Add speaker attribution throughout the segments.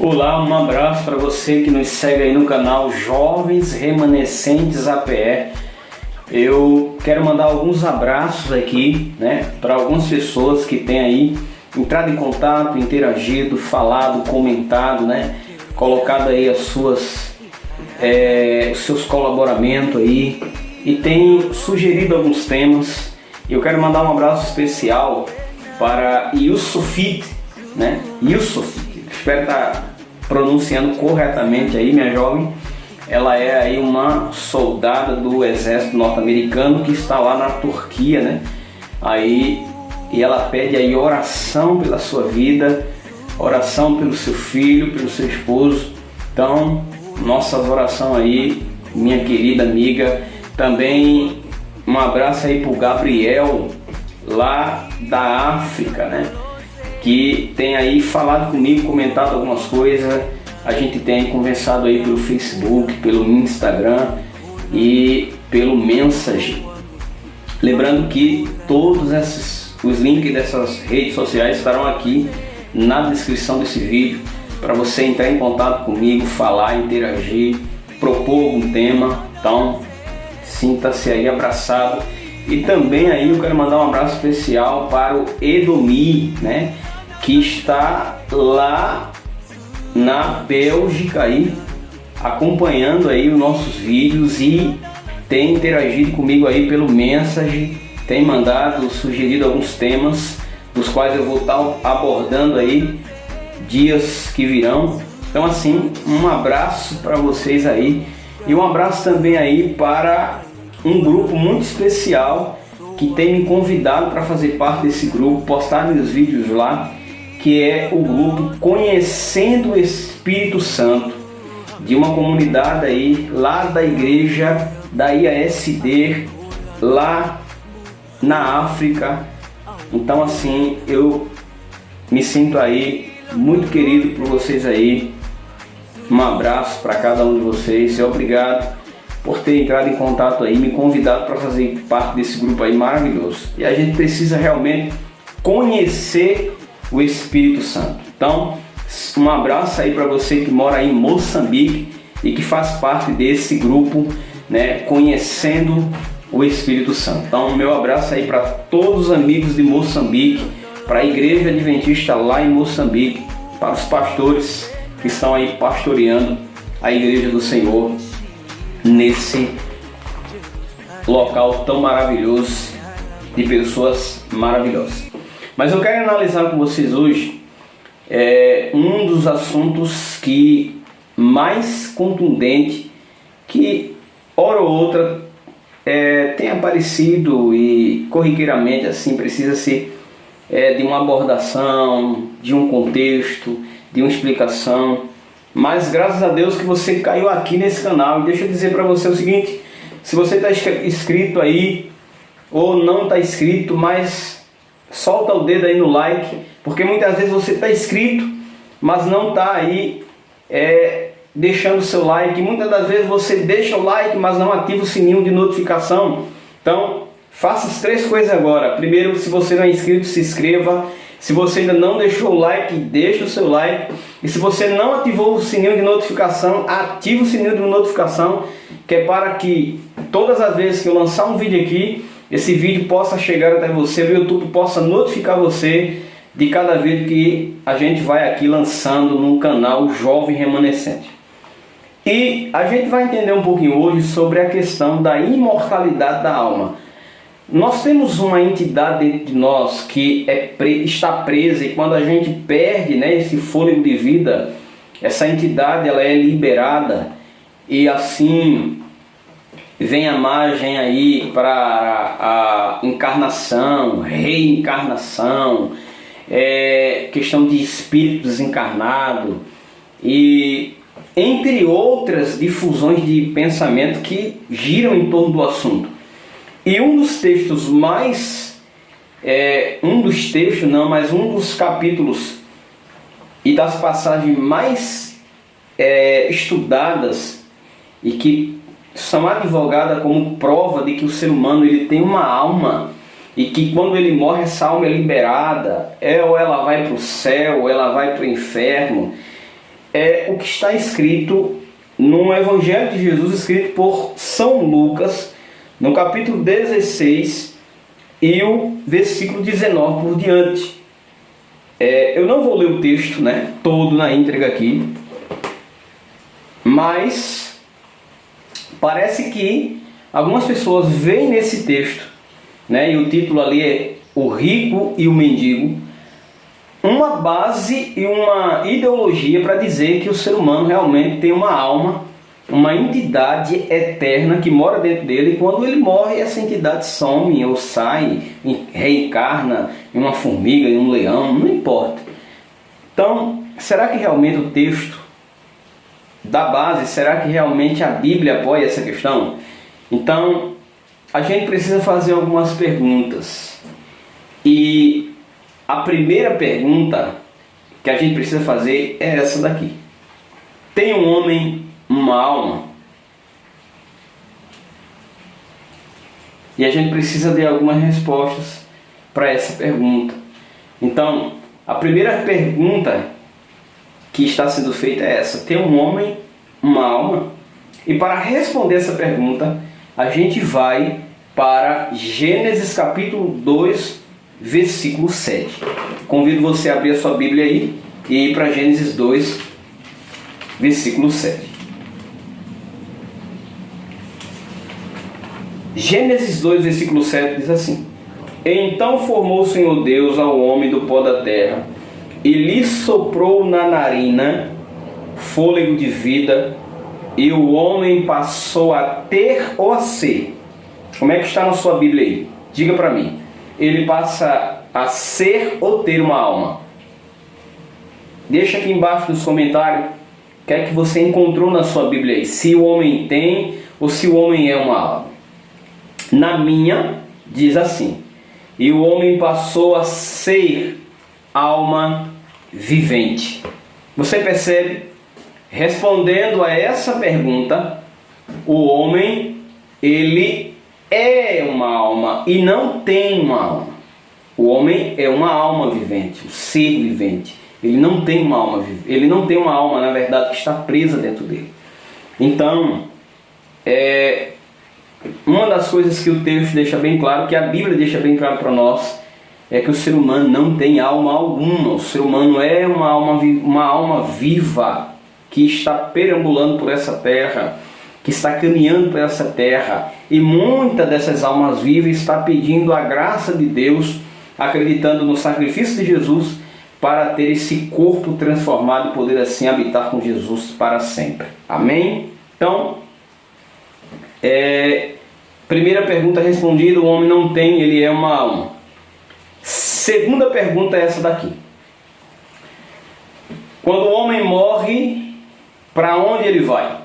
Speaker 1: Olá, um abraço para você que nos segue aí no canal Jovens Remanescentes APE. Eu quero mandar alguns abraços aqui, para algumas pessoas que têm aí entrado em contato, interagido, falado, comentado, colocado aí os seus colaboramentos aí e tem sugerido alguns temas. Eu quero mandar um abraço especial para Yusufit, Yusuf, espero estar pronunciando corretamente aí, minha jovem. Ela é aí uma soldada do exército norte-americano que está lá na Turquia, e ela pede aí oração pela sua vida, oração pelo seu filho, pelo seu esposo. Então, nossas orações aí, minha querida amiga. Também um abraço aí pro Gabriel, lá da África, que tem aí falado comigo, comentado algumas coisas. A gente tem conversado aí pelo Facebook, pelo Instagram e pelo Message. Lembrando que todos os links dessas redes sociais estarão aqui na descrição desse vídeo para você entrar em contato comigo, falar, interagir, propor algum tema. Então, sinta-se aí abraçado. E também aí eu quero mandar um abraço especial para o Edomi, que está lá na Bélgica aí, acompanhando aí os nossos vídeos e tem interagido comigo aí pelo Message, tem sugerido alguns temas, dos quais eu vou estar abordando aí dias que virão. Então assim, um abraço para vocês aí e um abraço também aí para um grupo muito especial que tem me convidado para fazer parte desse grupo, postar meus vídeos lá, que é o grupo Conhecendo o Espírito Santo, de uma comunidade aí, lá da igreja da IASD, lá na África. Então assim, eu me sinto aí muito querido por vocês aí. Um abraço para cada um de vocês e obrigado por ter entrado em contato aí, me convidado para fazer parte desse grupo aí maravilhoso. E a gente precisa realmente conhecer o Espírito Santo. Então, um abraço aí para você que mora aí em Moçambique e que faz parte desse grupo, Conhecendo o Espírito Santo. Então, meu abraço aí para todos os amigos de Moçambique, para a Igreja Adventista lá em Moçambique, para os pastores que estão aí pastoreando a Igreja do Senhor nesse local tão maravilhoso, de pessoas maravilhosas. Mas eu quero analisar com vocês hoje um dos assuntos que mais contundente, que hora ou outra tem aparecido e corriqueiramente assim precisa ser de uma abordação, de um contexto, de uma explicação. Mas graças a Deus que você caiu aqui nesse canal. E deixa eu dizer para você o seguinte: se você está inscrito aí ou não está inscrito, mas solta o dedo aí no like, porque muitas vezes você está inscrito, mas não está aí deixando o seu like. Muitas das vezes você deixa o like, mas não ativa o sininho de notificação. Então faça as 3 coisas agora. Primeiro, se você não é inscrito, se inscreva. Se você ainda não deixou o like, deixa o seu like. E se você não ativou o sininho de notificação, ative o sininho de notificação, que é para que todas as vezes que eu lançar um vídeo aqui, esse vídeo possa chegar até você, o YouTube possa notificar você de cada vídeo que a gente vai aqui lançando no canal Jovem Remanescente. E a gente vai entender um pouquinho hoje sobre a questão da imortalidade da alma. Nós temos uma entidade dentro de nós que está presa, e quando a gente perde esse fôlego de vida, essa entidade ela é liberada, e assim vem a margem aí para a encarnação, reencarnação, questão de espírito desencarnado, e entre outras difusões de pensamento que giram em torno do assunto. E um dos textos um dos capítulos e das passagens mais estudadas e que são advogadas como prova de que o ser humano ele tem uma alma e que quando ele morre essa alma é liberada, ou ela vai para o céu, ou ela vai para o inferno. é o que está escrito no Evangelho de Jesus, escrito por São Lucas, no capítulo 16 e o versículo 19 por diante. Eu não vou ler o texto, né, todo na íntegra aqui, mas parece que algumas pessoas veem nesse texto, né, e o título ali é O Rico e o Mendigo, uma base e uma ideologia para dizer que o ser humano realmente tem uma alma, uma entidade eterna que mora dentro dele, e quando ele morre, essa entidade some ou sai, reencarna em uma formiga, em um leão, não importa. Então, será que realmente o texto da base, será que realmente a Bíblia apoia essa questão? Então, a gente precisa fazer algumas perguntas. E a primeira pergunta que a gente precisa fazer é essa daqui: tem um homem uma alma? E a gente precisa de algumas respostas para essa pergunta. Então, a primeira pergunta que está sendo feita é essa: tem um homem uma alma? E para responder essa pergunta, a gente vai para Gênesis capítulo 2, versículo 7. Convido você a abrir a sua Bíblia aí e ir para Gênesis 2, versículo 7. Gênesis 2, versículo 7 diz assim: então formou o Senhor Deus ao homem do pó da terra, e lhe soprou na narina fôlego de vida, e o homem passou a ter ou a ser. Como é que está na sua Bíblia aí? Diga para mim. Ele passa a ser ou ter uma alma? Deixa aqui embaixo nos comentários o que é que você encontrou na sua Bíblia aí. Se o homem tem ou se o homem é uma alma. Na minha, diz assim: e o homem passou a ser alma vivente. Você percebe? Respondendo a essa pergunta, o homem, ele é uma alma e não tem uma alma. O homem é uma alma vivente, um ser vivente. Ele não tem uma alma vivente. Ele não tem uma alma, na verdade, que está presa dentro dele. Então, uma das coisas que o texto deixa bem claro, que a Bíblia deixa bem claro para nós, é que o ser humano não tem alma alguma. O ser humano é uma alma viva que está perambulando por essa terra, que está caminhando por essa terra, e muitas dessas almas vivas está pedindo a graça de Deus, acreditando no sacrifício de Jesus, para ter esse corpo transformado e poder assim habitar com Jesus para sempre. Amém? Então, primeira pergunta respondida: o homem não tem, ele é uma alma. Segunda pergunta é essa daqui: quando o homem morre, para onde ele vai?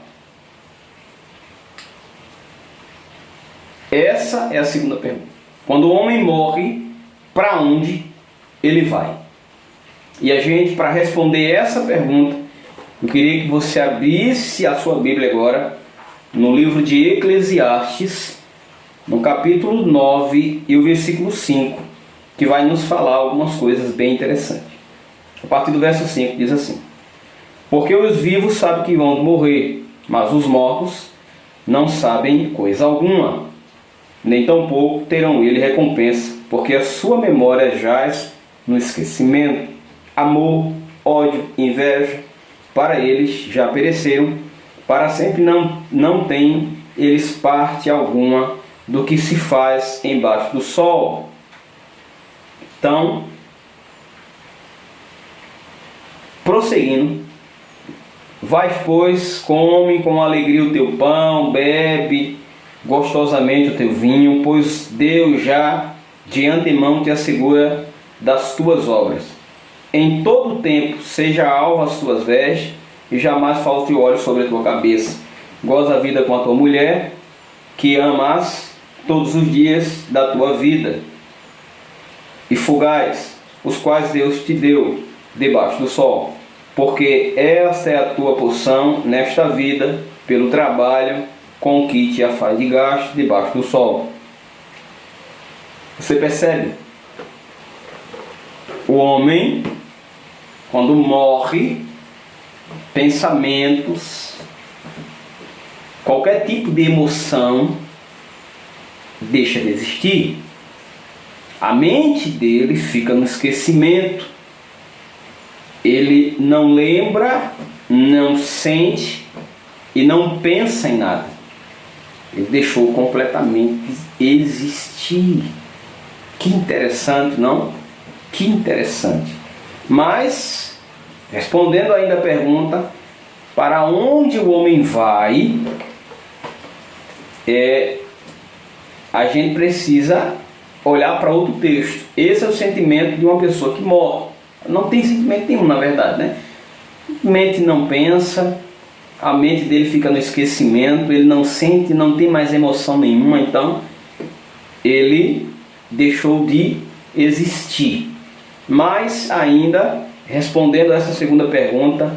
Speaker 1: Essa é a segunda pergunta. Quando o homem morre, para onde ele vai? E a gente, para responder essa pergunta, eu queria que você abrisse a sua Bíblia agora no livro de Eclesiastes, no capítulo 9 e o versículo 5, que vai nos falar algumas coisas bem interessantes. A partir do verso 5 diz assim: porque os vivos sabem que vão morrer, mas os mortos não sabem coisa alguma, nem tampouco terão ele recompensa, porque a sua memória jaz no esquecimento. Amor, ódio, inveja, para eles já pereceram, para sempre não têm eles parte alguma do que se faz embaixo do sol. Então, prosseguindo, vai, pois, come com alegria o teu pão, bebe gostosamente o teu vinho, pois Deus já de antemão te assegura das tuas obras. Em todo o tempo seja alva as tuas vestes, e jamais falte óleo sobre a tua cabeça. Goza a vida com a tua mulher, que amas todos os dias da tua vida, e fugais, os quais Deus te deu debaixo do sol, porque esta é a tua porção nesta vida, pelo trabalho com que te afadigaste debaixo do sol. Você percebe? O homem, quando morre, pensamentos, qualquer tipo de emoção deixa de existir. A mente dele fica no esquecimento. Ele não lembra, não sente e não pensa em nada. Ele deixou completamente existir. Que interessante, não? Que interessante. Mas, respondendo ainda a pergunta, para onde o homem vai, a gente precisa olhar para outro texto. Esse é o sentimento de uma pessoa que morre. Não tem sentimento nenhum, na verdade, né? Mente não pensa, a mente dele fica no esquecimento, ele não sente, não tem mais emoção nenhuma, então ele deixou de existir. Mas ainda, respondendo a essa segunda pergunta,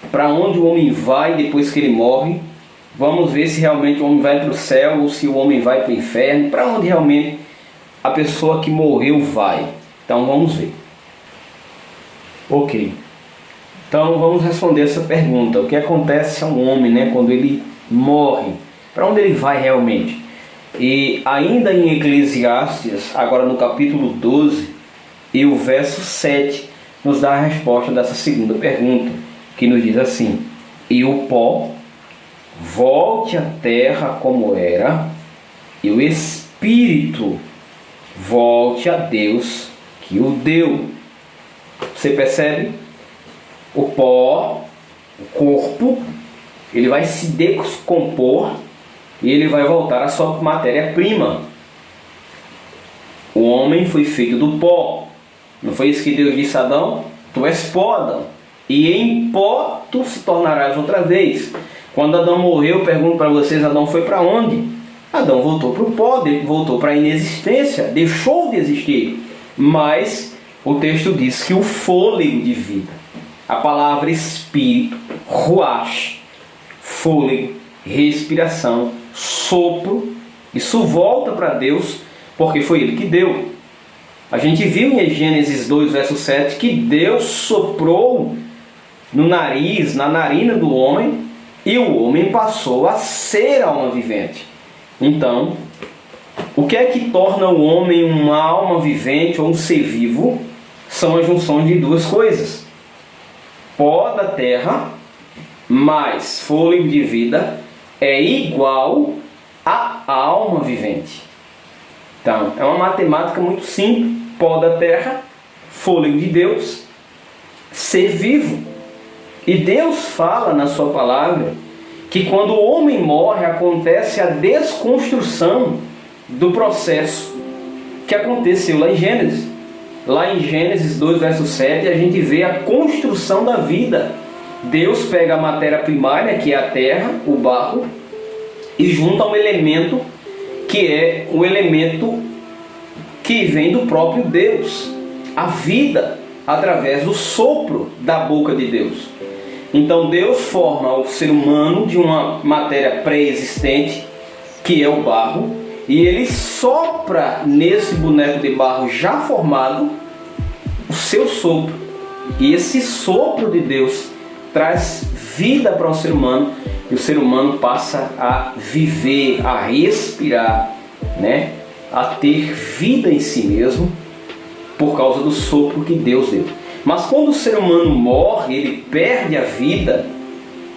Speaker 1: para onde o homem vai depois que ele morre, vamos ver se realmente o homem vai para o céu ou se o homem vai para o inferno, para onde realmente a pessoa que morreu vai. Então vamos ver. Ok. Então vamos responder essa pergunta. O que acontece a um homem, né, quando ele morre? Para onde ele vai realmente? E ainda em Eclesiastes, agora no capítulo 12, e o verso 7, nos dá a resposta dessa segunda pergunta, que nos diz assim: e o pó volte à terra como era, e o espírito volte a Deus que o deu. Você percebe? O pó, o corpo, ele vai se decompor e ele vai voltar à sua matéria-prima. O homem foi feito do pó. Não foi isso que Deus disse a Adão? Tu és pó, Adão, e em pó tu se tornarás outra vez. Quando Adão morreu, eu pergunto para vocês, Adão foi para onde? Adão voltou para o pó, voltou para a inexistência, deixou de existir. Mas o texto diz que o fôlego de vida, a palavra espírito, ruach, fôlego, respiração, sopro, isso volta para Deus, porque foi Ele que deu. A gente viu em Gênesis 2, verso 7, que Deus soprou no nariz, na narina do homem, e o homem passou a ser alma vivente. Então, o que é que torna o homem uma alma vivente ou um ser vivo? São a junção de duas coisas: pó da terra mais fôlego de vida é igual a alma vivente. Então, é uma matemática muito simples: pó da terra, fôlego de Deus, ser vivo. E Deus fala na sua palavra que quando o homem morre, acontece a desconstrução do processo que aconteceu lá em Gênesis. Lá em Gênesis 2, verso 7, a gente vê a construção da vida. Deus pega a matéria primária, que é a terra, o barro, e junta um elemento que é o elemento que vem do próprio Deus, a vida, através do sopro da boca de Deus. Então Deus forma o ser humano de uma matéria pré-existente, que é o barro, e Ele sopra nesse boneco de barro já formado o seu sopro. E esse sopro de Deus traz vida para o ser humano, e o ser humano passa a viver, a respirar, né? A ter vida em si mesmo, por causa do sopro que Deus deu. Mas quando o ser humano morre, ele perde a vida,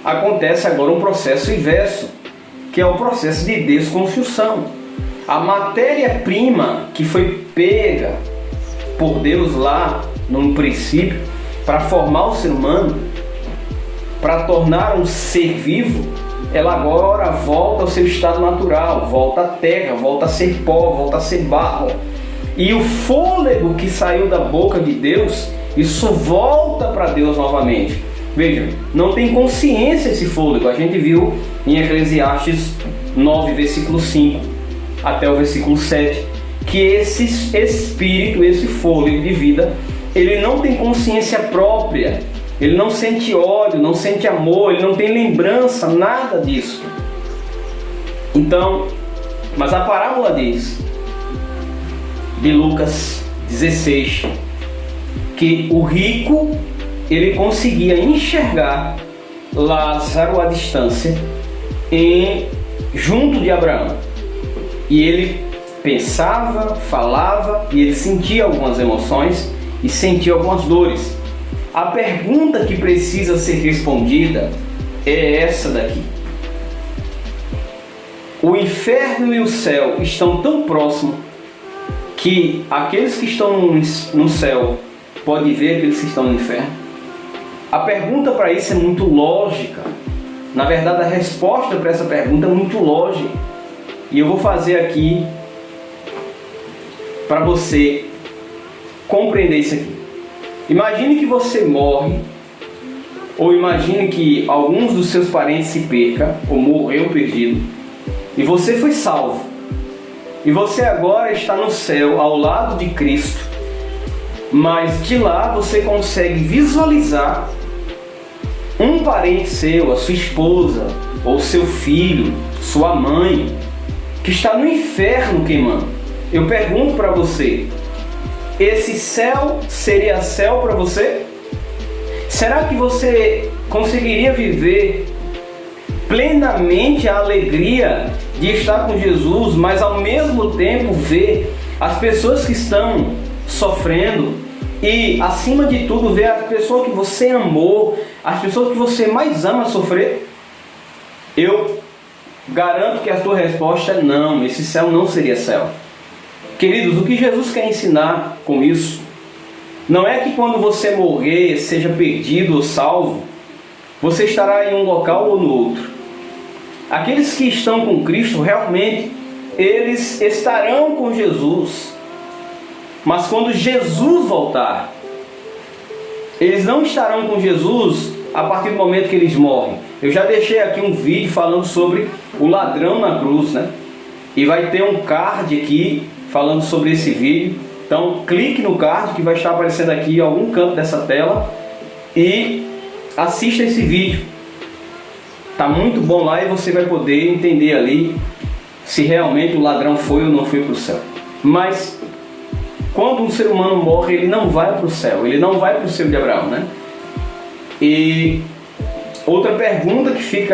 Speaker 1: acontece agora um processo inverso, que é o processo de desconstrução. A matéria-prima que foi pega por Deus lá no princípio, para formar o ser humano, para tornar um ser vivo, ela agora volta ao seu estado natural, volta à terra, volta a ser pó, volta a ser barro. E o fôlego que saiu da boca de Deus, isso volta para Deus novamente. Veja, não tem consciência esse fôlego. A gente viu em Eclesiastes 9, versículo 5 até o versículo 7, que esse espírito, esse fôlego de vida, ele não tem consciência própria. Ele não sente ódio, não sente amor, ele não tem lembrança, nada disso. Então, mas a parábola diz, de Lucas 16, que o rico, ele conseguia enxergar Lázaro à distância, junto de Abraão. E ele pensava, falava e ele sentia algumas emoções e sentia algumas dores. A pergunta que precisa ser respondida é essa daqui: o inferno e o céu estão tão próximos que aqueles que estão no céu podem ver aqueles que estão no inferno? A pergunta para isso é muito lógica. Na verdade, a resposta para essa pergunta é muito lógica. E eu vou fazer aqui para você compreender isso aqui. Imagine que você morre, ou imagine que alguns dos seus parentes se percam, ou morreu perdido, e você foi salvo. E você agora está no céu, ao lado de Cristo. Mas de lá você consegue visualizar um parente seu, a sua esposa, ou seu filho, sua mãe, que está no inferno queimando. Eu pergunto para você, esse céu seria céu para você? Será que você conseguiria viver plenamente a alegria de estar com Jesus, mas ao mesmo tempo ver as pessoas que estão sofrendo e, acima de tudo, ver as pessoas que você amou, as pessoas que você mais ama sofrer? Eu garanto que a tua resposta é não, esse céu não seria céu. Queridos, o que Jesus quer ensinar com isso não é que quando você morrer, seja perdido ou salvo, você estará em um local ou no outro. Aqueles que estão com Cristo, realmente, eles estarão com Jesus. Mas quando Jesus voltar, eles não estarão com Jesus a partir do momento que eles morrem. Eu já deixei aqui um vídeo falando sobre o ladrão na cruz, né? E vai ter um card aqui falando sobre esse vídeo. Então clique no card que vai estar aparecendo aqui em algum canto dessa tela e assista esse vídeo. Tá muito bom lá e você vai poder entender ali se realmente o ladrão foi ou não foi para o céu. Mas quando um ser humano morre, ele não vai para o céu, ele não vai para o céu de Abraão, né? E outra pergunta que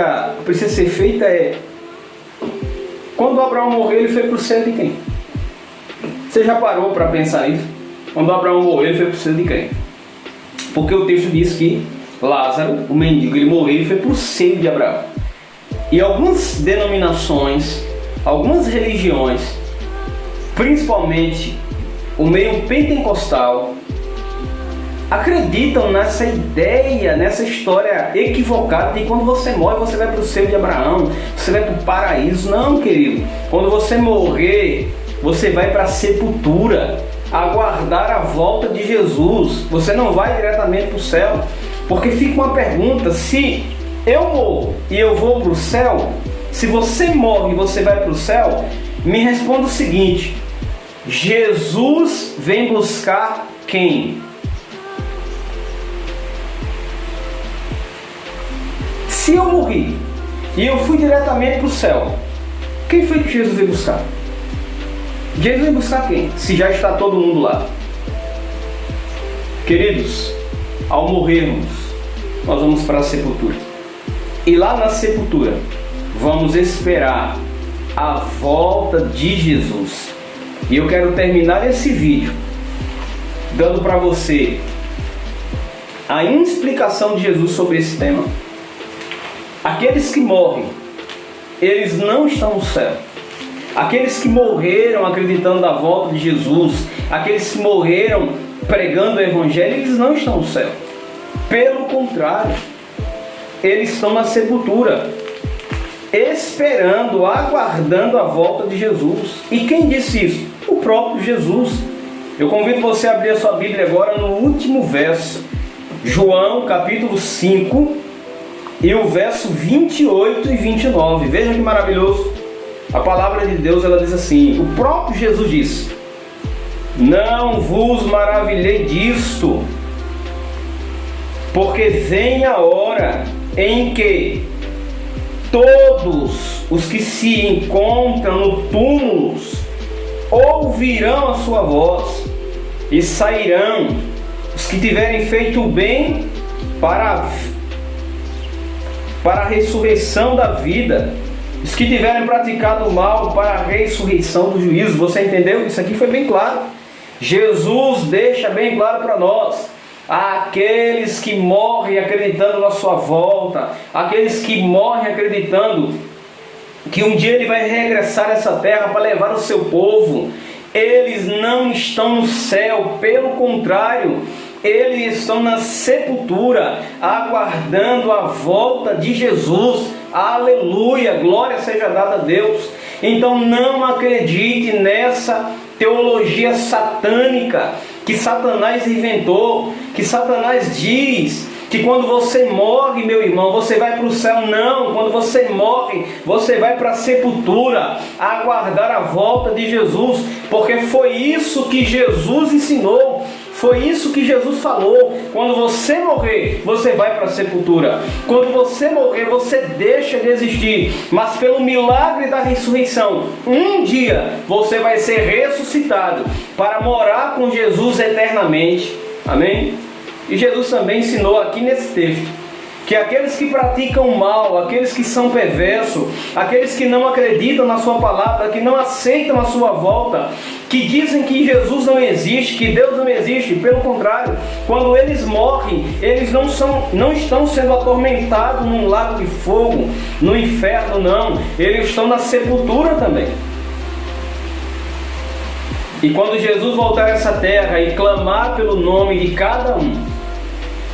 Speaker 1: precisa ser feita é: quando Abraão morreu, ele foi para o céu de quem? Você já parou para pensar nisso? Quando Abraão morreu, ele foi para o céu de quem? Porque o texto diz que Lázaro, o mendigo, ele morreu e foi para o seio de Abraão. E algumas denominações, algumas religiões, principalmente o meio pentecostal, acreditam nessa ideia, nessa história equivocada de que quando você morre, você vai para o seio de Abraão, você vai para o paraíso. Não, querido. Quando você morrer, você vai para a sepultura, aguardar a volta de Jesus. Você não vai diretamente para o céu. Porque fica uma pergunta: se eu morro e eu vou para o céu, se você morre e você vai para o céu, me responda o seguinte: Jesus vem buscar quem? Se eu morri e eu fui diretamente para o céu, quem foi que Jesus veio buscar? Jesus veio buscar quem? Se já está todo mundo lá. Queridos, ao morrermos, nós vamos para a sepultura. E lá na sepultura, vamos esperar a volta de Jesus. E eu quero terminar esse vídeo dando para você a explicação de Jesus sobre esse tema. Aqueles que morrem, eles não estão no céu. Aqueles que morreram acreditando na volta de Jesus, aqueles que morreram pregando o Evangelho, eles não estão no céu. Pelo contrário, eles estão na sepultura, esperando, aguardando a volta de Jesus. E quem disse isso? O próprio Jesus. Eu convido você a abrir a sua Bíblia agora no último verso, João capítulo 5 e o verso 28 e 29. Veja que maravilhoso. A palavra de Deus, ela diz assim: o próprio Jesus disse: não vos maravilhei disto, porque vem a hora em que todos os que se encontram no túmulo ouvirão a sua voz, e sairão os que tiverem feito o bem para para a ressurreição da vida. Os que tiverem praticado o mal, para a ressurreição do juízo. Você entendeu? Isso aqui foi bem claro. Jesus deixa bem claro para nós. Aqueles que morrem acreditando na sua volta, aqueles que morrem acreditando que um dia ele vai regressar a essa terra para levar o seu povo, eles não estão no céu, pelo contrário, eles estão na sepultura, aguardando a volta de Jesus. Aleluia, glória seja dada a Deus. Então não acredite nessa teologia satânica que Satanás inventou, que Satanás diz que quando você morre, meu irmão, você vai para o céu. Não, quando você morre, você vai para a sepultura, aguardar a volta de Jesus, porque foi isso que Jesus ensinou. Foi isso que Jesus falou. Quando você morrer, você vai para a sepultura. Quando você morrer, você deixa de existir. Mas pelo milagre da ressurreição, um dia você vai ser ressuscitado para morar com Jesus eternamente. Amém? E Jesus também ensinou aqui nesse texto que aqueles que praticam mal, aqueles que são perversos, aqueles que não acreditam na sua palavra, que não aceitam a sua volta, que dizem que Jesus não existe, que Deus não existe, pelo contrário, quando eles morrem, eles não estão sendo atormentados num lago de fogo, no inferno, não. Eles estão na sepultura também. E quando Jesus voltar a essa terra e clamar pelo nome de cada um,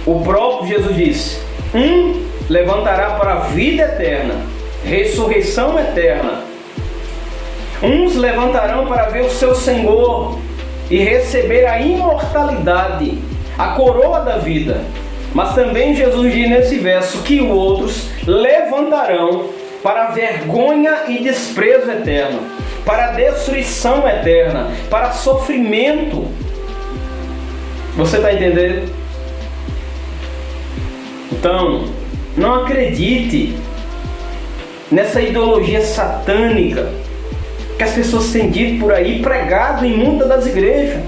Speaker 1: o próprio Jesus disse: um levantará para a vida eterna, ressurreição eterna. Uns levantarão para ver o seu Senhor e receber a imortalidade, a coroa da vida. Mas também Jesus diz nesse verso que outros levantarão para vergonha e desprezo eterno, para destruição eterna, para sofrimento. Você está entendendo? Então, não acredite nessa ideologia satânica que as pessoas têm dito por aí, pregado em muitas das igrejas.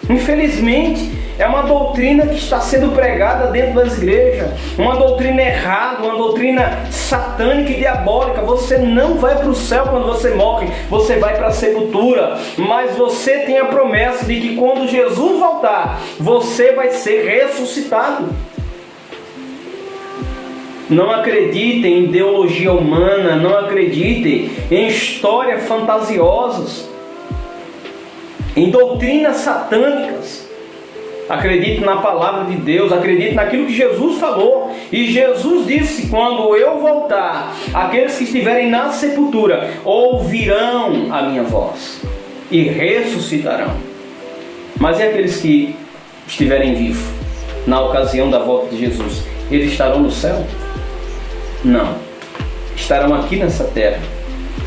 Speaker 1: Infelizmente, é uma doutrina que está sendo pregada dentro das igrejas, uma doutrina errada, uma doutrina satânica e diabólica. Você não vai para o céu quando você morre, você vai para a sepultura, mas você tem a promessa de que quando Jesus voltar, você vai ser ressuscitado. Não acreditem em ideologia humana, não acreditem em histórias fantasiosas, em doutrinas satânicas. Acredite na palavra de Deus, acredite naquilo que Jesus falou. E Jesus disse: quando eu voltar, aqueles que estiverem na sepultura ouvirão a minha voz e ressuscitarão. Mas e aqueles que estiverem vivos na ocasião da volta de Jesus? Eles estarão no céu? Não, estarão aqui nessa terra.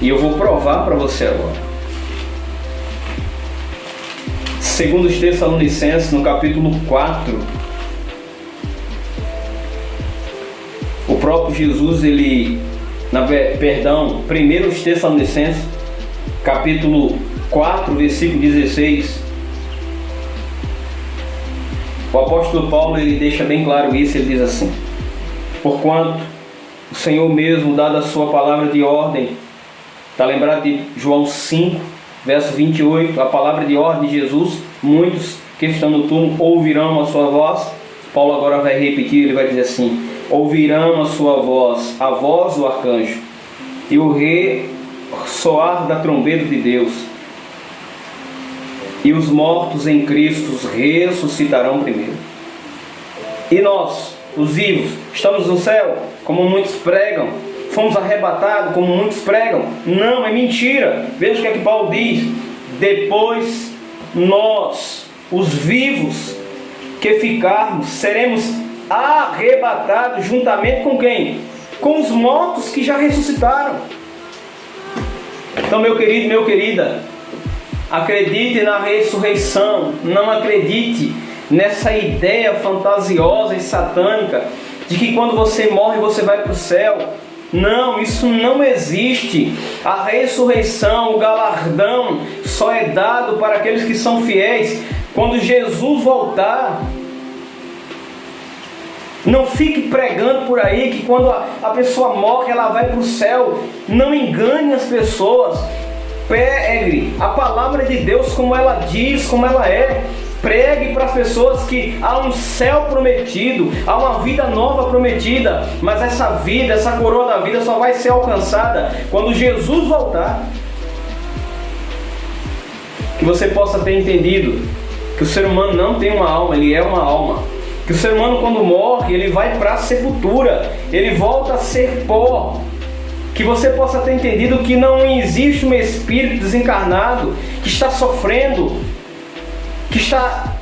Speaker 1: E eu vou provar para você agora. Segundo os Tessalonicenses, no capítulo 4, o próprio Jesus, primeiro os Tessalonicenses, capítulo 4, versículo 16, o apóstolo Paulo, ele deixa bem claro isso. Ele diz assim: porquanto o Senhor mesmo, dada a sua palavra de ordem, está lembrado de João 5, verso 28, a palavra de ordem de Jesus, muitos que estão no túmulo ouvirão a sua voz. Paulo agora vai repetir, ele vai dizer assim: ouvirão a sua voz, a voz do arcanjo, e o ressoar da trombeta de Deus, e os mortos em Cristo ressuscitarão primeiro. E nós, os vivos, estamos no céu, como muitos pregam. Fomos arrebatados, como muitos pregam. Não, é mentira. Veja o que é que Paulo diz: depois nós, os vivos que ficarmos, seremos arrebatados juntamente com quem? Com os mortos que já ressuscitaram. Então, meu querido, minha querida, acredite na ressurreição. Não acredite nessa ideia fantasiosa e satânica de que quando você morre você vai para o céu. Não, isso não existe. A ressurreição, o galardão, só é dado para aqueles que são fiéis. Quando Jesus voltar, Não fique pregando por aí que quando a pessoa morre ela vai para o céu. Não engane as pessoas. Pregue a palavra de Deus como ela diz, como ela é. Pregue para as pessoas que há um céu prometido, há uma vida nova prometida, mas essa vida, essa coroa da vida só vai ser alcançada quando Jesus voltar. Que você possa ter entendido que o ser humano não tem uma alma, ele é uma alma. Que o ser humano quando morre, ele vai para a sepultura, ele volta a ser pó. Que você possa ter entendido que não existe um espírito desencarnado que está sofrendo, que está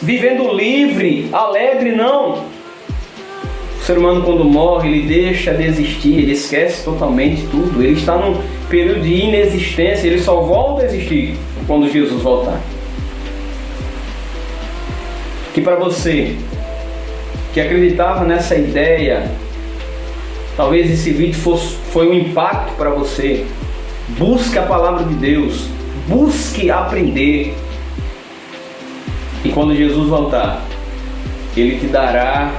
Speaker 1: vivendo livre, alegre, não. O ser humano quando morre, ele deixa de existir, ele esquece totalmente tudo. Ele está num período de inexistência, ele só volta a existir quando Jesus voltar. Que para você que acreditava nessa ideia, talvez esse vídeo foi um impacto para você. Busque a palavra de Deus, busque aprender. E quando Jesus voltar, Ele te dará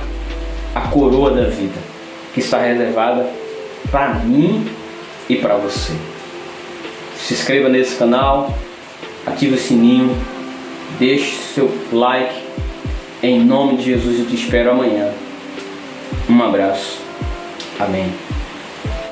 Speaker 1: a coroa da vida, que está reservada para mim e para você. Se inscreva nesse canal, ative o sininho, deixe seu like. Em nome de Jesus eu te espero amanhã. Um abraço. Amém.